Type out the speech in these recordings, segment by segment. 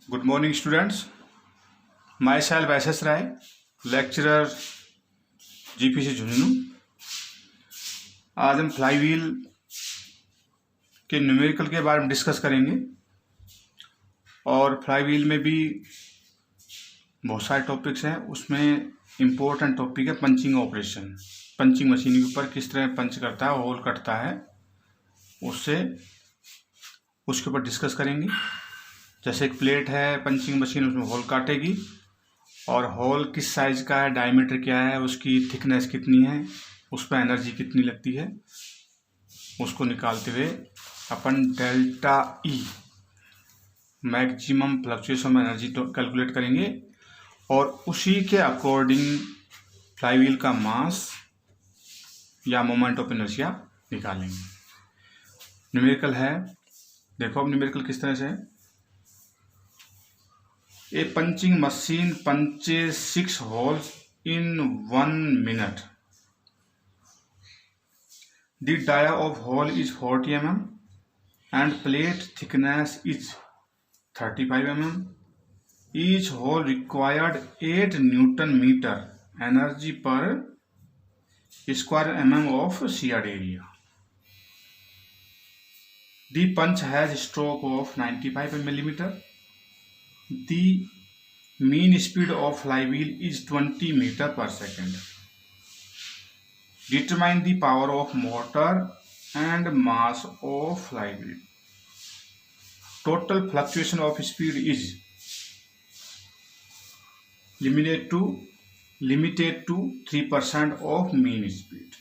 Good morning, students. Myself SS Rai, lecturer GPC Jhunjhunu. आज हम fly wheel के numerical के बारे में डिस्कस करेंगे और फ्लाई व्हील में भी बहुत सारे टॉपिक्स हैं। उसमें इम्पोर्टेंट टॉपिक है पंचिंग ऑपरेशन। पंचिंग मशीन के ऊपर किस तरह पंच करता है, होल कटता है, उसके ऊपर डिस्कस करेंगे। जैसे एक प्लेट है पंचिंग मशीन, उसमें होल काटेगी और होल किस साइज का है, डायमीटर क्या है, उसकी थिकनेस कितनी है, उस पर एनर्जी कितनी लगती है, उसको निकालते हुए अपन delta E maximum fluctuation energy तो कैलकुलेट करेंगे और उसी के अकॉर्डिंग फ्लाई व्हील का मास या मोमेंट ऑफ इनर्शिया निकालेंगे। न्यूमेरिकल है, देखो अब न्यूमेरिकल किस तरह से है। A punching machine punches 6 holes in 1 minute. The dia of hole is 40 mm and plate thickness is 35 mm. Each hole required 8 Newton meter energy per square mm of sheared area. The punch has stroke of 95 mm. The mean speed of flywheel is 20 meter per second. Determine the power of motor and mass of flywheel. Total fluctuation of speed is limited to 3% of mean speed.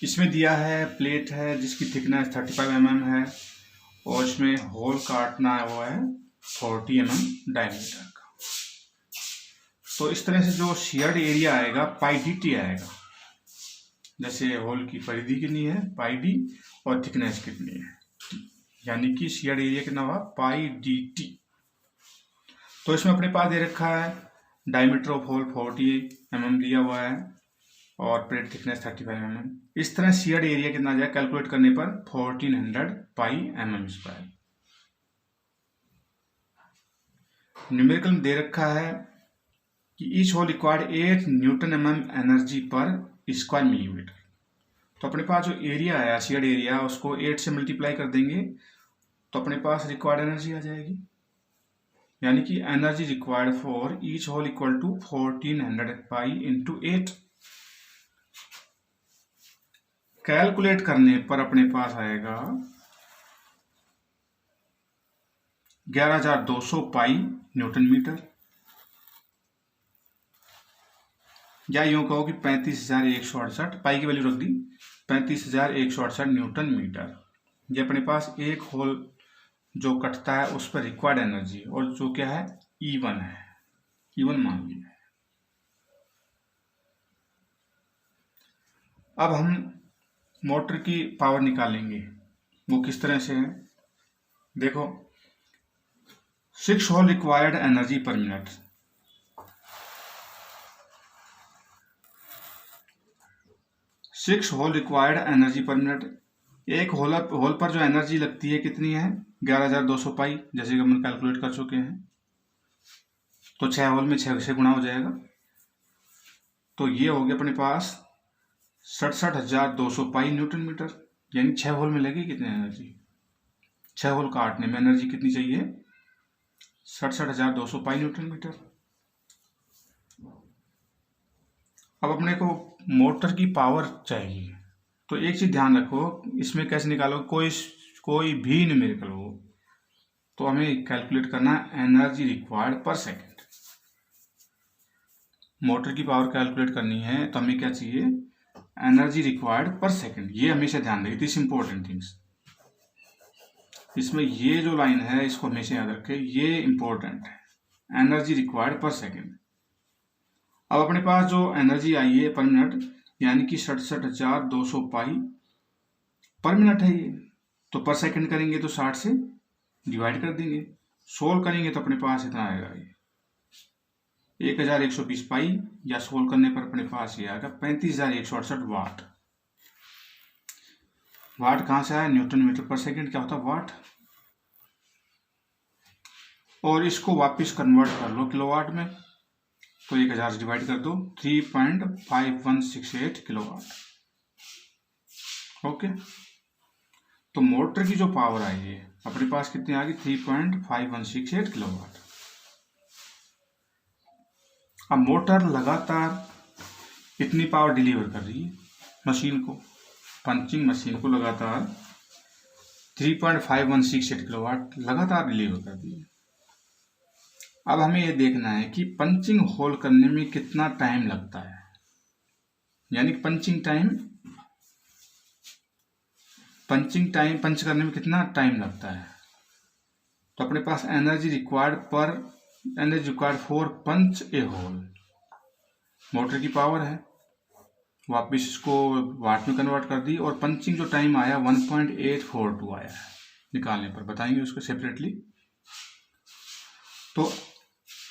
इसमें दिया है plate है जिसकी thickness 35 mm है और इसमें whole काटना है वो है 40 mm डायमीटर का। तो इस तरह से जो शेयर्ड एरिया आएगा पाई डी टी आएगा। जैसे होल की परिधि कितनी है पाई डी और थिकनेस कितनी है, यानी कि शेयर्ड एरिया कितना हुआ पाई डी टी। तो इसमें अपने पास दे रखा है डायमीटर ऑफ होल 40 mm दिया हुआ है और प्लेट थिकनेस 35 mm। इस तरह शेयर्ड एरिया कितना आ जाए कैलकुलेट करने पर 1400 पाई mm स्क्वायर। न्यूमेरिकल में दे रखा है कि each hole required 8 newton mm energy पर स्क्वायर मिलीमीटर। तो अपने पास जो एरिया आया शेयर्ड एरिया उसको 8 से मल्टीप्लाई कर देंगे तो अपने पास रिक्वायर्ड एनर्जी आ जाएगी, यानी कि energy required for each hole equal to 1400 pi into 8। Calculate करने पर अपने पास आएगा 11,200 पाई न्यूटन मीटर, या यूं कहो कि 35,168 पाई की वैल्यू रख दी 35,168 न्यूटन मीटर। ये अपने पास एक होल जो कटता है उस पर रिक्वायर्ड एनर्जी और जो क्या है E1 है, E1 मान लिया है। अब हम मोटर की पावर निकालेंगे, वो किस तरह से है देखो। 6 hole required energy per minute. 6 hole required energy per minute. एक होल पर जो एनर्जी लगती है कितनी है 11,200 पाई, जैसे कि हम कैलकुलेट कर चुके हैं। तो 6 होल में 6 से गुणा हो जाएगा, तो ये हो गया अपने पास 67,200 पाई न्यूटन मीटर। यानी 6 होल में लगी कितनी एनर्जी, 6 होल काटने में एनर्जी कितनी चाहिए 67,200 पाई न्यूटन मीटर। अब अपने को मोटर की पावर चाहिए, तो एक चीज ध्यान रखो, इसमें कैसे निकालो, कोई भी न्यूमेरिकल हो तो हमें कैलकुलेट करना है एनर्जी रिक्वायर्ड पर सेकेंड। मोटर की पावर कैलकुलेट करनी है तो हमें क्या चाहिए एनर्जी रिक्वायर्ड पर सेकेंड। ये हमेशा ध्यान रखिए, दिस इंपॉर्टेंट थिंग्स। इसमें ये जो लाइन है इसको हमेशा याद रखें, ये इंपॉर्टेंट है, एनर्जी रिक्वायर्ड पर सेकेंड। अब अपने पास जो एनर्जी आई है पर मिनट यानी कि 67,200 पाई पर मिनट है ये, तो पर सेकेंड करेंगे तो 60 से डिवाइड कर देंगे, सोल्व करेंगे तो अपने पास इतना आएगा ये 1,120 पाई, या सोल्व करने पर अपने पास ये आएगा 35,168 वाट। वाट कहाँ से आया न्यूटन मीटर पर सेकेंड, क्या होता है वाट। और इसको वापस कन्वर्ट कर लो किलोवाट में, तो 1000 से डिवाइड कर दो, 3.5168 किलोवाट। ओके, तो मोटर की जो पावर आई है अपने पास कितनी आ गई, 3.5168 किलोवाट। अब मोटर लगातार इतनी पावर डिलीवर कर रही है मशीन को, पंचिंग मशीन को लगातार 3.5168 किलोवाट लगातार डिलीवर कर रही है। अब हमें यह देखना है कि पंचिंग होल करने में कितना टाइम लगता है, यानी पंचिंग टाइम पंच करने में कितना टाइम लगता है। तो अपने पास energy required for punch a hole, motor की पावर है, वापिस इसको वाट में कन्वर्ट कर दी, और पंचिंग जो टाइम आया 1.842 आया है निकालने पर, बताएंगे उसको सेपरेटली। तो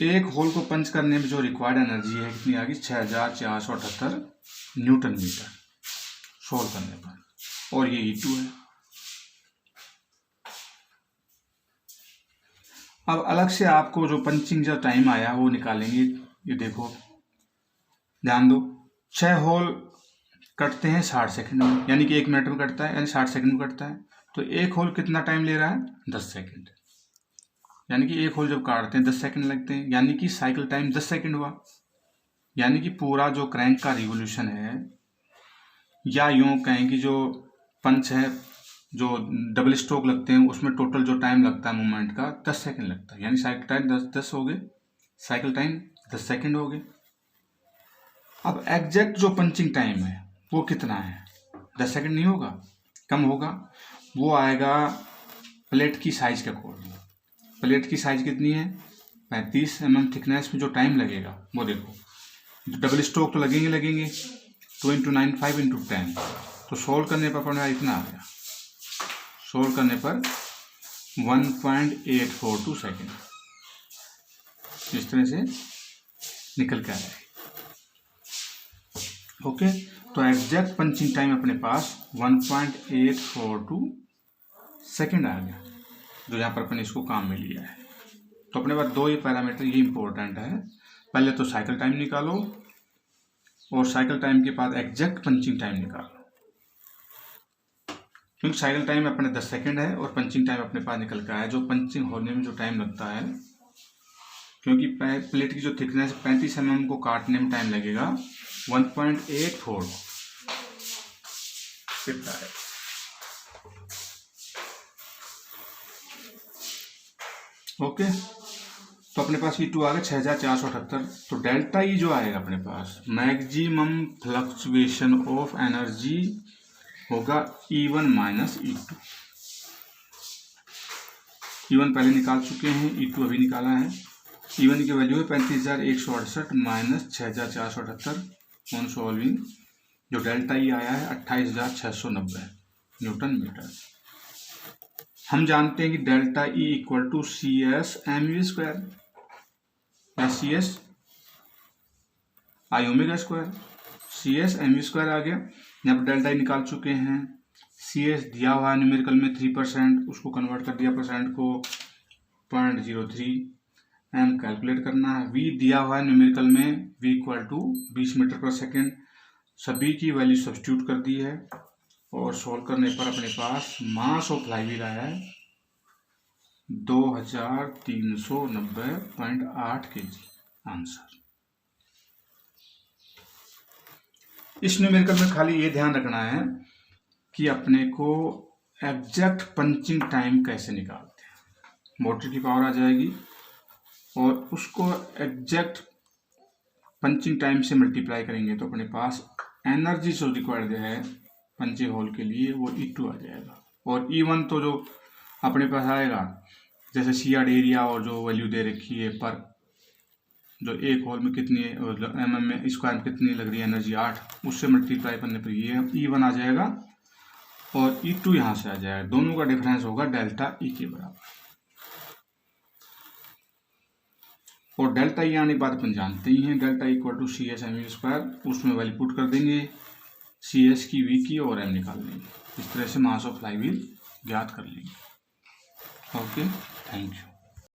एक होल को पंच करने में जो रिक्वायर्ड एनर्जी है कितनी आ गई, 6478 न्यूटन मीटर सोल्व करने पर, और ये E2 है। अब अलग से आपको जो पंचिंग जो टाइम आया वो निकालेंगे। ये देखो, ध्यान दो, 6 होल कटते हैं 60 सेकंड में, यानी कि 1 मिनट में कटता है, यानी 60 सेकंड में कटता है। तो एक होल कितना टाइम ले रहा है, 10 सेकंड, यानी कि एक होल जब काटते हैं 10 सेकंड लगते हैं, यानी कि साइकिल टाइम 10 सेकंड हुआ। यानी कि पूरा जो क्रैंक का रिवोल्यूशन है, या यूं कहें कि जो पंच है, जो डबल स्ट्रोक लगते हैं, उसमें टोटल जो टाइम लगता है मूवमेंट का 10 सेकंड लगता है, यानी साइकिल टाइम 10 हो गए, साइकिल टाइम 10 सेकंड हो गए। अब एग्जैक्ट जो पंचिंग टाइम है वो कितना है, 10 सेकंड नहीं होगा, कम होगा, वो आएगा प्लेट की साइज के अकॉर्डिंग। प्लेट की साइज कितनी है, 35 mm थिकनेस में जो टाइम लगेगा वो देखो, डबल स्ट्रोक तो लगेंगे 2 × 9 5 × 10, तो सोल्व करने पर अपना इतना आ गया, सोल्व करने पर 1.842 सेकेंड इस तरह से निकल के आ जाएगी। ओके, तो एग्जैक्ट पंचिंग टाइम अपने पास 1.842 सेकेंड आ गया, जो यहाँ पर अपने इसको काम में लिया है। तो अपने पास दो ये पैरामीटर ये इंपॉर्टेंट है, पहले तो साइकिल टाइम निकालो, और साइकिल टाइम के बाद एग्जैक्ट पंचिंग टाइम निकालो, क्योंकि साइकिल टाइम अपने 10 सेकंड है और पंचिंग टाइम अपने पास निकल का है, जो पंचिंग होने में जो टाइम लगता है, क्योंकि प्लेट की जो थिकनेस 35 mm को काटने में टाइम लगेगा 1.84 कितना है। ओके, तो अपने पास E2 आ गया 6478। तो डेल्टा E जो आएगा अपने पास, मैक्सिमम फ्लक्चुएशन ऑफ एनर्जी होगा E1 माइनस E2। E1 पहले निकाल चुके हैं, E2 अभी निकाला है। E1 की वैल्यू है 35,168 माइनस 6478 ऑन सॉल्विंग। जो डेल्टा E आया है 28,690 न्यूटन मीटर। हम जानते हैं कि delta E equal to CS mv square या CS I omega square, CS mv square आ गया। यहाँ पर डेल्टा E निकाल चुके हैं। CS दिया हुआ है न्यूमेरिकल में 3%, उसको कन्वर्ट कर दिया परसेंट को 0.03, M कैलकुलेट करना है। V दिया हुआ है न्यूमेरिकल में, V इक्वल टू 20 मीटर पर सेकेंड, सभी की वैल्यू सब्स्टिट्यूट कर दी है, और सोल्व करने पर अपने पास मास ऑफ फ्लाईव्हील आया है 2390.8 kg आंसर। इस न्यूमेरिकल में खाली ये ध्यान रखना है कि अपने को एग्जैक्ट पंचिंग टाइम कैसे निकालते हैं। मोटर की पावर आ जाएगी और उसको एग्जैक्ट पंचिंग टाइम से मल्टीप्लाई करेंगे तो अपने पास एनर्जी जो रिक्वायर्ड है पंचिंग होल के लिए वो E2 आ जाएगा। और E1 तो जो अपने पास आएगा, जैसे CR एरिया और जो वैल्यू दे रखी है पर जो एक होल में कितनी mm में स्क्वायर में कितनी लग रही है एनर्जी 8, उससे मल्टीप्लाई करने पर ये E1 आ जाएगा और E2 यहाँ से आ जाएगा। दोनों का डिफरेंस होगा डेल्टा E के बराबर। और डेल्टा E आने के बाद अपन जानते ही हैं delta equal to CS mv square, उसमें वैल्यू पुट कर देंगे, CS की, V की और M निकाल लेंगे। इस तरह से मास ऑफ फ्लाईव्हील ज्ञात कर लेंगे। Okay, thank you.